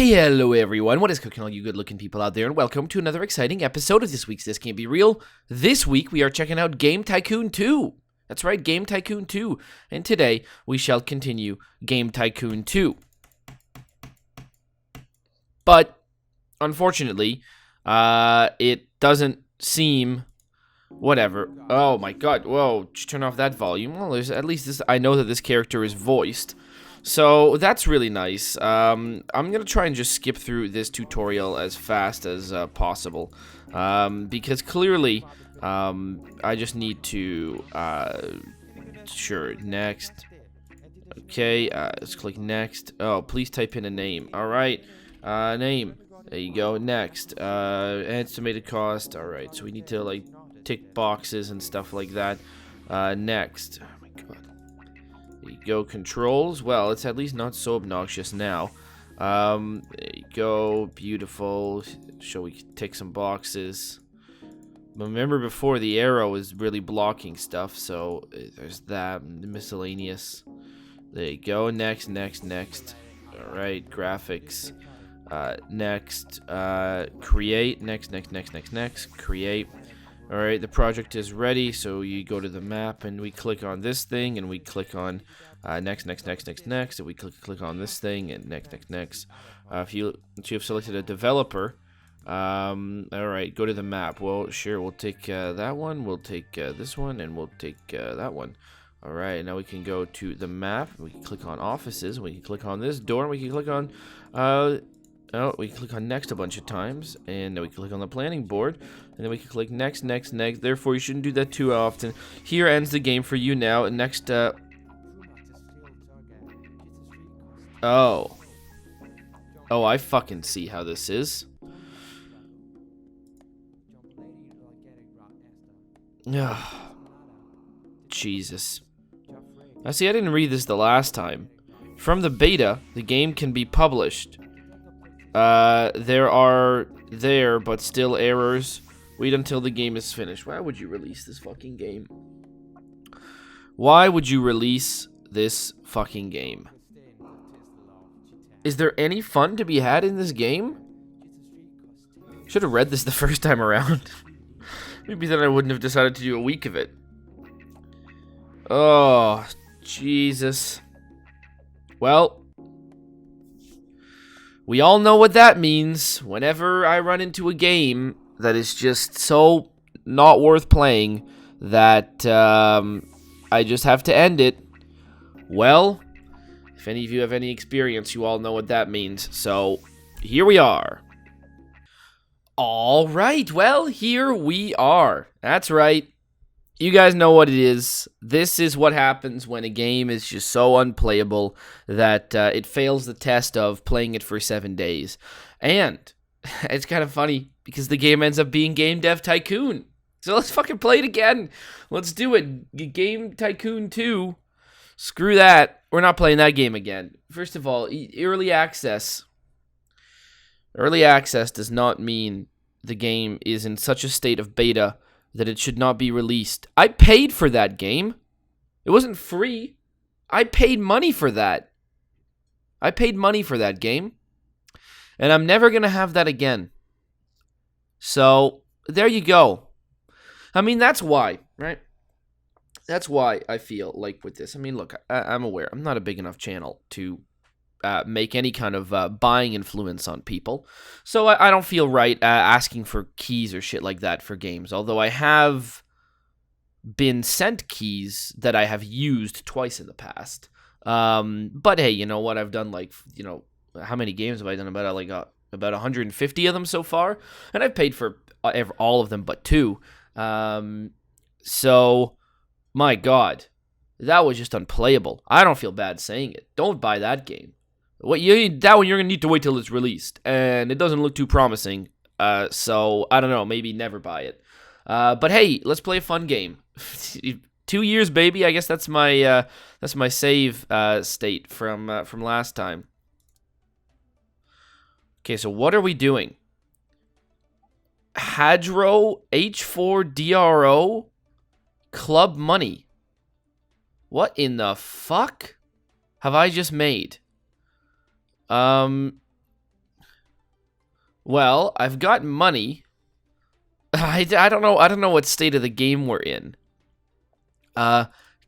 Hello everyone, what is cooking all you good looking people out there, and welcome to another exciting episode of this week's This Can't Be Real. This week we are checking out Game Tycoon 2. That's right, Game Tycoon 2. And today we shall continue Game Tycoon 2. But unfortunately, it doesn't seem whatever. Oh my god, whoa, just turn off that volume. Well, at least this, I know that this character is voiced. So that's really nice. I'm gonna try and just skip through this tutorial as fast as possible, because clearly I just need to sure, next. Okay, let's click next. Oh, please type in a name. Alright, name, there you go. Next, estimated cost. Alright, so we need to like tick boxes and stuff like that. Next. Oh my god. There you go, controls. Well, it's at least not so obnoxious now. There you go, beautiful. Shall we tick some boxes? Remember before, the arrow was really blocking stuff, so there's that, miscellaneous. There you go, next. Alright, graphics. Next, create, next, create. Alright, the project is ready, so you go to the map and we click on this thing and we click on next, and we click on this thing and next. If you have selected a developer, alright, go to the map. Well, sure, we'll take that one, we'll take this one, and we'll take that one. Alright, now we can go to the map, we can click on offices, we can click on this door, and we can click on we can click on next a bunch of times, and then we can click on the planning board, and then we can click next. Therefore, you shouldn't do that too often. Here ends the game for you now. Next, oh, I fucking see how this is. Ugh. Jesus. I see, I didn't read this the last time. From the beta, the game can be published. There are but still errors. Wait until the game is finished. Why would you release this fucking game? Why would you release this fucking game? Is there any fun to be had in this game? Should have read this the first time around. Maybe then I wouldn't have decided to do a week of it. Oh, Jesus. Well, we all know what that means. Whenever I run into a game that is just so not worth playing that I just have to end it. Well, if any of you have any experience, you all know what that means. So, here we are. Alright, well, here we are. That's right. You guys know what it is. This is what happens when a game is just so unplayable that it fails the test of playing it for 7 days. And it's kind of funny because the game ends up being Game Dev Tycoon. So let's fucking play it again. Let's do it. Game Tycoon 2. Screw that. We're not playing that game again. First of all, early access. Early access does not mean the game is in such a state of beta that it should not be released. I paid for that game. It wasn't free. I paid money for that. I paid money for that game. And I'm never going to have that again. So, there you go. I mean, that's why, right? That's why I feel like with this. I mean, look, I'm aware. I'm not a big enough channel to make any kind of buying influence on people. So I don't feel right asking for keys or shit like that for games. Although I have been sent keys that I have used twice in the past. But hey, you know what? I've done like, you know, how many games have I done? About 150 of them so far. And I've paid for all of them but 2. So, my God. That was just unplayable. I don't feel bad saying it. Don't buy that game. That one you're going to need to wait till it's released. And it doesn't look too promising. So, I don't know. Maybe never buy it. But hey, let's play a fun game. 2 years, baby. I guess that's my save state from last time. Okay, so what are we doing? Hadro H4DRO Club Money. What in the fuck have I just made? Well, I've got money. I don't know. I don't know what state of the game we're in.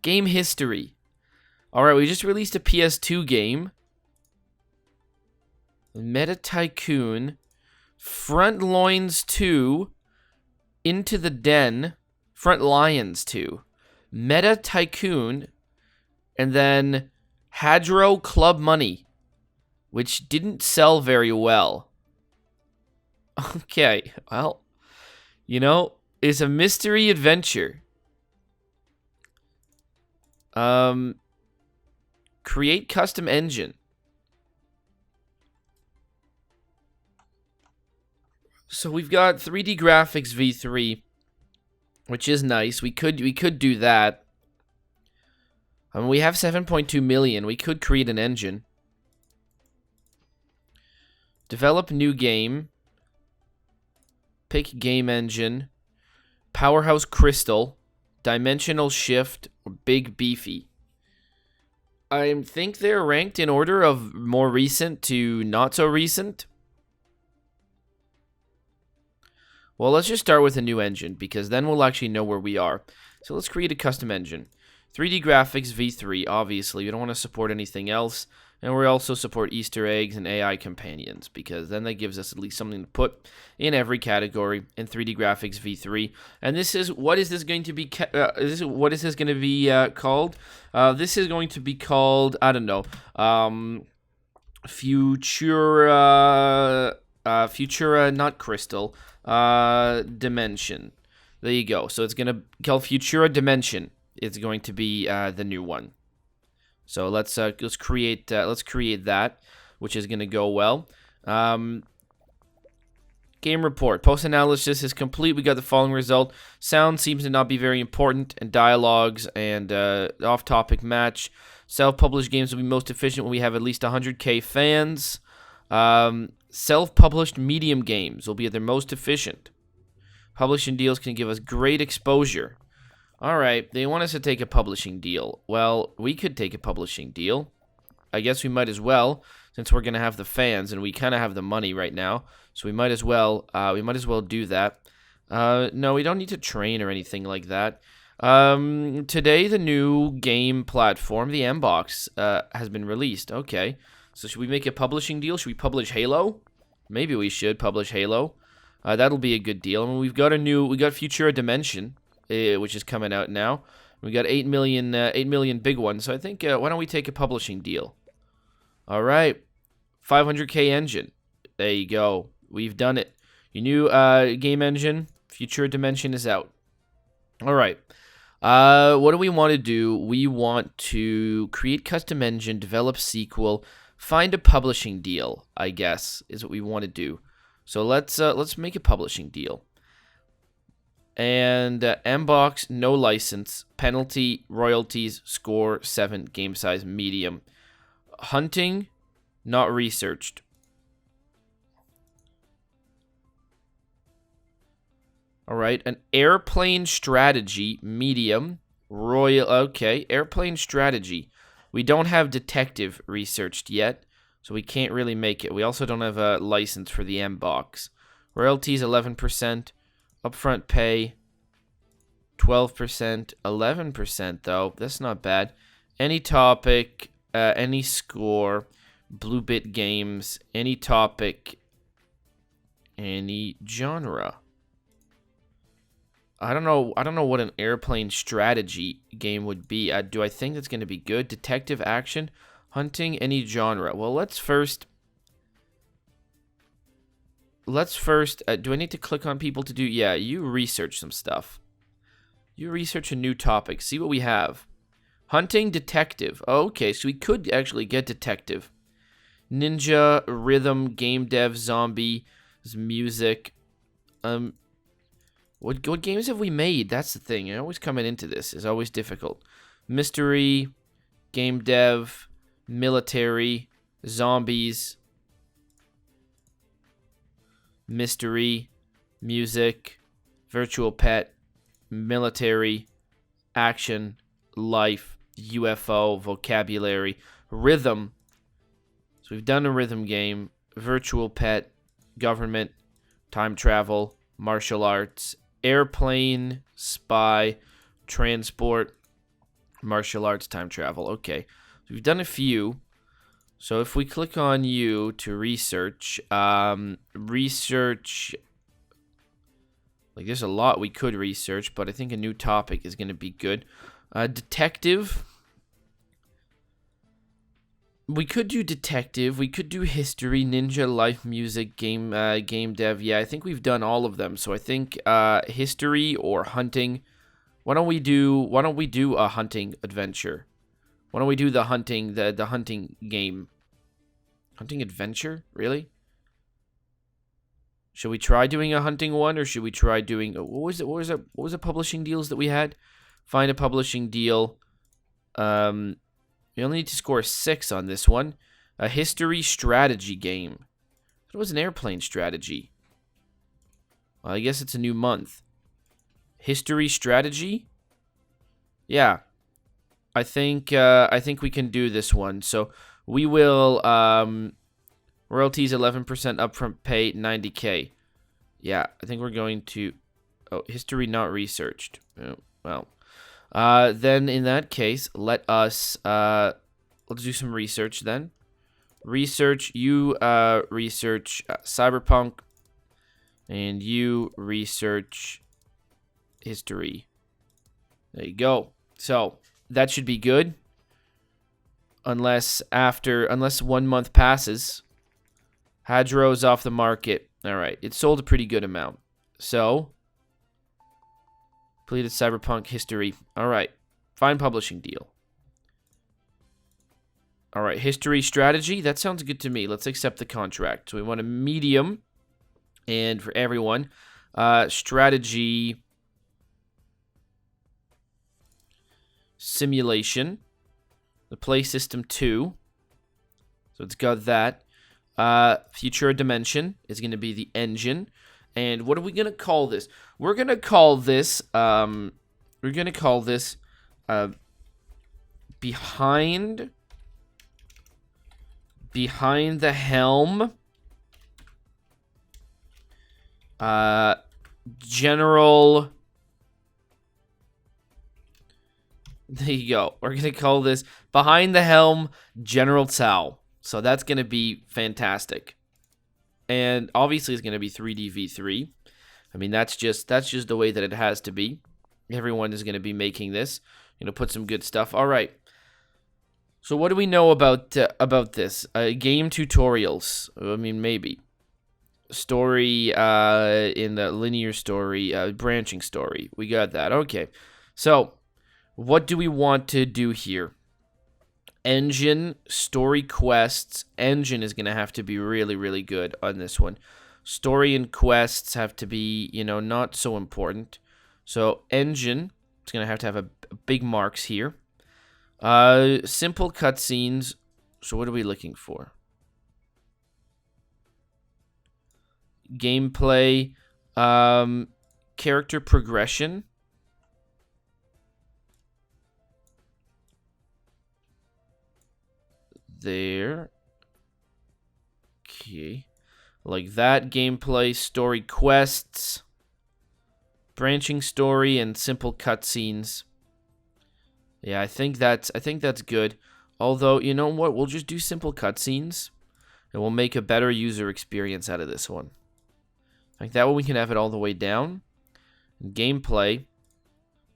Game history. All right, we just released a PS2 game. Meta Tycoon, Front Loins 2, Into the Den, Front Lions 2, Meta Tycoon, and then Hadro Club Money, which didn't sell very well. Okay, well, you know, it's a mystery adventure. Create custom engine. So we've got 3D graphics v3, which is nice. We could do that. I mean, we have 7.2 million. We could create an engine. Develop new game. Pick game engine. Powerhouse Crystal. Dimensional Shift. Or Big Beefy. I think they're ranked in order of more recent to not so recent. Well, let's just start with a new engine, because then we'll actually know where we are. So let's create a custom engine. 3D graphics v3, obviously. We don't want to support anything else. And we also support Easter eggs and AI companions, because then that gives us at least something to put in every category in 3D graphics v3. And this is, what is this going to be, what is this going to be called? This is going to be called, I don't know, Futura, not Crystal, Dimension. There you go. So it's going to be called Futura Dimension. It's going to be the new one. So let's create that, which is going to go well. Game report. Post analysis is complete. We got the following result. Sound seems to not be very important, and dialogues and off-topic match. Self-published games will be most efficient when we have at least 100k fans. Self-published medium games will be at their most efficient. Publishing deals can give us great exposure. Alright, they want us to take a publishing deal. Well, we could take a publishing deal. I guess we might as well, since we're going to have the fans, and we kind of have the money right now. So we might as well do that. No, we don't need to train or anything like that. Today, the new game platform, the Mbox, has been released. Okay, so should we make a publishing deal? Should we publish Halo? Maybe we should publish Halo. That'll be a good deal. I mean, we got Futura Dimension, which is coming out now. We got 8 million big ones. So I think, why don't we take a publishing deal? All right, 500k engine. There you go. We've done it. Your new game engine, Futura Dimension, is out. All right. What do we want to do? We want to create custom engine, develop sequel, find a publishing deal, I guess, is what we want to do. So let's make a publishing deal. And Mbox, no license, penalty, royalties, score 7, game size medium. Hunting, not researched. All right, an airplane strategy, medium, royal. Okay, airplane strategy. We don't have detective researched yet, so we can't really make it. We also don't have a license for the Mbox. Royalties 11%, upfront pay 12%, 11% though. That's not bad. Any topic, any score, Blue Bit Games, any topic, any genre. I don't know what an airplane strategy game would be. Do I think that's going to be good? Detective action, hunting, any genre. Well, let's first. Do I need to click on people to do? Yeah, you research some stuff. You research a new topic. See what we have. Hunting, detective. Oh, okay, so we could actually get detective. Ninja, rhythm, game dev, zombie, music. What games have we made? That's the thing. I always coming into this is always difficult. Mystery, game dev, military, zombies, mystery, music, virtual pet, military, action, life, UFO, vocabulary, rhythm. So we've done a rhythm game, virtual pet, government, time travel, martial arts, airplane, spy, transport, martial arts, time travel. Okay, so we've done a few. So if we click on you to research, research, like there's a lot we could research, but I think a new topic is going to be good. Detective. We could do detective. We could do history, ninja, life, music, game dev. Yeah, I think we've done all of them. So I think history or hunting. Why don't we do a hunting adventure? Why don't we do the hunting game? Hunting adventure? Really? Should we try doing a hunting one, or should we try doing what was the publishing deals that we had? Find a publishing deal. We only need to score 6 on this one. A history strategy game. It was an airplane strategy. Well, I guess it's a new month. History strategy? Yeah. I think we can do this one. So we will royalties 11% upfront pay 90k. Yeah, I think we're going to history not researched. Oh, well. Then in that case, let's do some research then. Research, you research cyberpunk, and you research history. There you go. So that should be good. Unless 1 month passes. Hadro's off the market. All right, it sold a pretty good amount. So completed cyberpunk history. All right, find publishing deal. All right, history strategy. That sounds good to me. Let's accept the contract. So we want a medium, and for everyone, strategy simulation. The play system 2. So it's got that. Future dimension is going to be the engine. And what are we going to call this? We're going to call this behind the helm general. There you go. We're going to call this behind the helm General Tao. So that's going to be fantastic. And obviously it's going to be 3D v3. I mean, that's just the way that it has to be. Everyone is going to be making this. Put some good stuff. All right. So what do we know about this? Game tutorials. I mean, maybe. Story in the linear story, branching story. We got that. Okay. So what do we want to do here? Engine, story quests. Engine is going to have to be really, really good on this one. Story and quests have to be, not so important. So engine, it's going to have a big marks here. Simple cutscenes. So what are we looking for? Gameplay, character progression. There. Okay. Like that. Gameplay, story quests, branching story, and simple cutscenes. Yeah, I think that's good. Although, you know what? We'll just do simple cutscenes, and we'll make a better user experience out of this one. Like that way we can have it all the way down. And gameplay.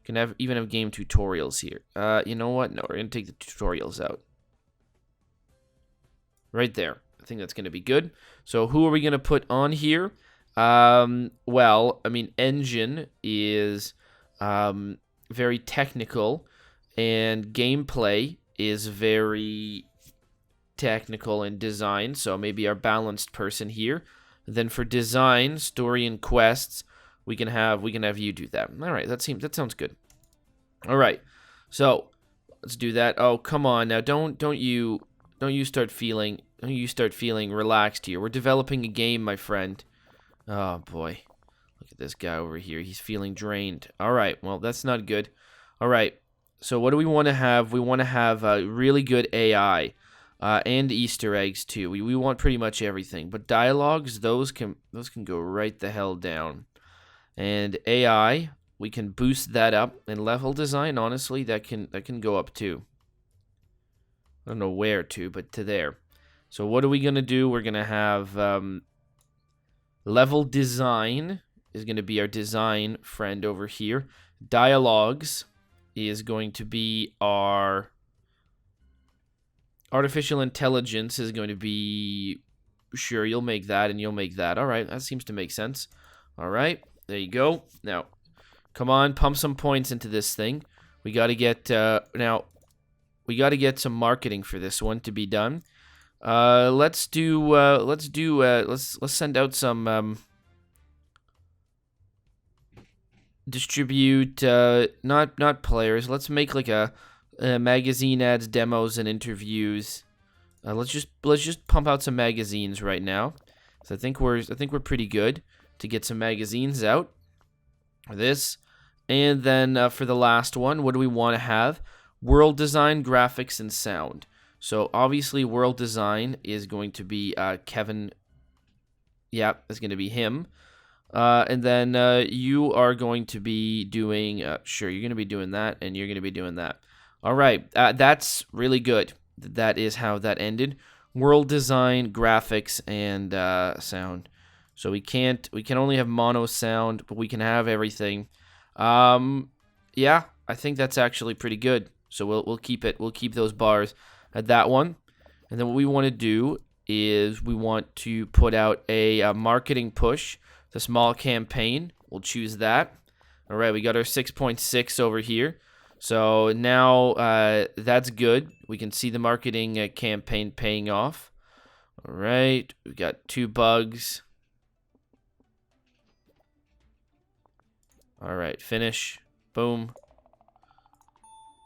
Can even have game tutorials here. You know what? No, we're going to take the tutorials out. Right there. I think that's going to be good. So who are we going to put on here? Well, I mean, engine is very technical, and gameplay is very technical and design. So maybe our balanced person here. Then for design, story, and quests, we can have you do that. All right, that sounds good. All right, so let's do that. Oh, come on now, don't you start feeling relaxed here. We're developing a game, my friend. Oh boy, look at this guy over here. He's feeling drained. All right, well that's not good. All right, so what do we want to have? We want to have a really good AI. and Easter eggs too. We want pretty much everything. But dialogues, those can go right the hell down. And AI, we can boost that up. And level design, honestly, that can go up too. I don't know where to, but to there. So what are we gonna do? We're gonna have level design is gonna be our design friend over here. Dialogues is going to be our artificial intelligence is going to be, sure, you'll make that and you'll make that. All right, that seems to make sense. All right, there you go. Now, come on, pump some points into this thing. We got to get we got to get some marketing for this one to be done. Let's send out some distribute not players. Let's make like a magazine ads, demos, and interviews. Let's just pump out some magazines right now. So I think we're pretty good to get some magazines out. This, and then for the last one, what do we want to have? World design, graphics, and sound. So obviously, world design is going to be Kevin. Yeah, it's going to be him. And then you are going to be doing. Sure, you're going to be doing that, and you're going to be doing that. All right, that's really good. That is how that ended. World design, graphics, and sound. So we can only have mono sound, but we can have everything. Yeah, I think that's actually pretty good. So we'll keep it. We'll keep those bars at that one. And then what we want to do is we want to put out a marketing push. It's a small campaign. We'll choose that. All right, we got our 6.6 over here. So now that's good. We can see the marketing campaign paying off. All right, we got 2 bugs. All right, finish. Boom.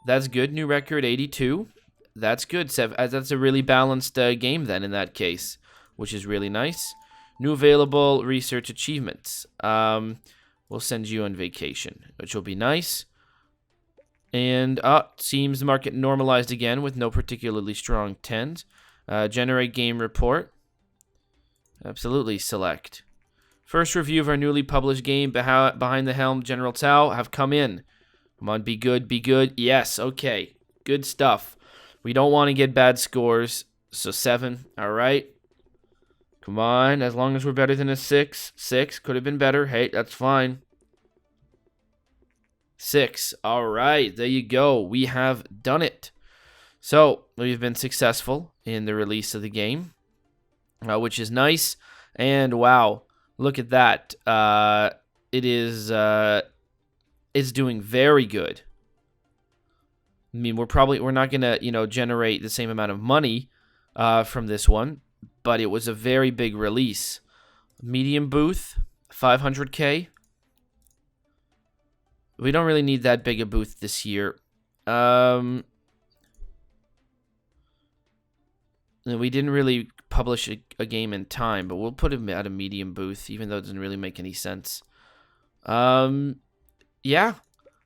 That's good. New record, 82. That's good. That's a really balanced game then in that case, which is really nice. New available research achievements. We'll send you on vacation, which will be nice. And seems the market normalized again with no particularly strong 10s. Generate game report. Absolutely select. First review of our newly published game, Behind the Helm, General Tao, have come in. Come on, be good, be good. Yes, okay. Good stuff. We don't want to get bad scores. So 7, all right. Come on, as long as we're better than a 6. 6, could have been better. Hey, that's fine. 6. All right, there you go. We have done it. So we've been successful in the release of the game, which is nice. And wow, look at that. It's doing very good. I mean, we're not gonna generate the same amount of money from this one, but it was a very big release. Medium booth, 500K. We don't really need that big a booth this year. We didn't really publish a game in time, but we'll put him at a medium booth, even though it doesn't really make any sense. Yeah.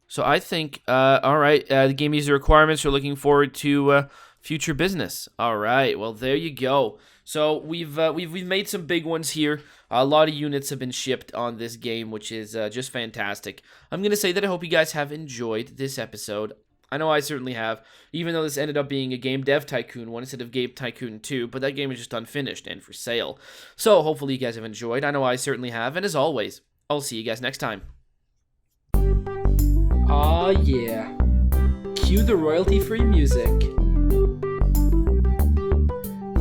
So I think, all right, the game user requirements, we're looking forward to future business. All right, well, there you go. So we've made some big ones here. A lot of units have been shipped on this game, which is just fantastic. I'm going to say that I hope you guys have enjoyed this episode. I know I certainly have, even though this ended up being a Game Dev Tycoon 1 instead of Game Tycoon 2, but that game is just unfinished and for sale. So hopefully you guys have enjoyed. I know I certainly have, and as always, I'll see you guys next time. Aw, yeah. Cue the royalty-free music.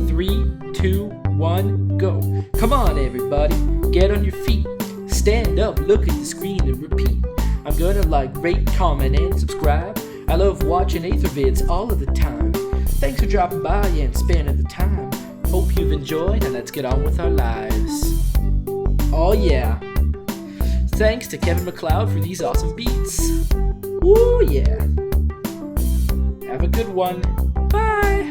3, 2, 1, go. Come on, everybody. Get on your feet. Stand up, look at the screen, and repeat. I'm gonna like, rate, comment, and subscribe. I love watching Athervids all of the time. Thanks for dropping by and spending the time. Hope you've enjoyed, and let's get on with our lives. Oh, yeah. Thanks to Kevin MacLeod for these awesome beats. Woo, yeah. Have a good one. Bye.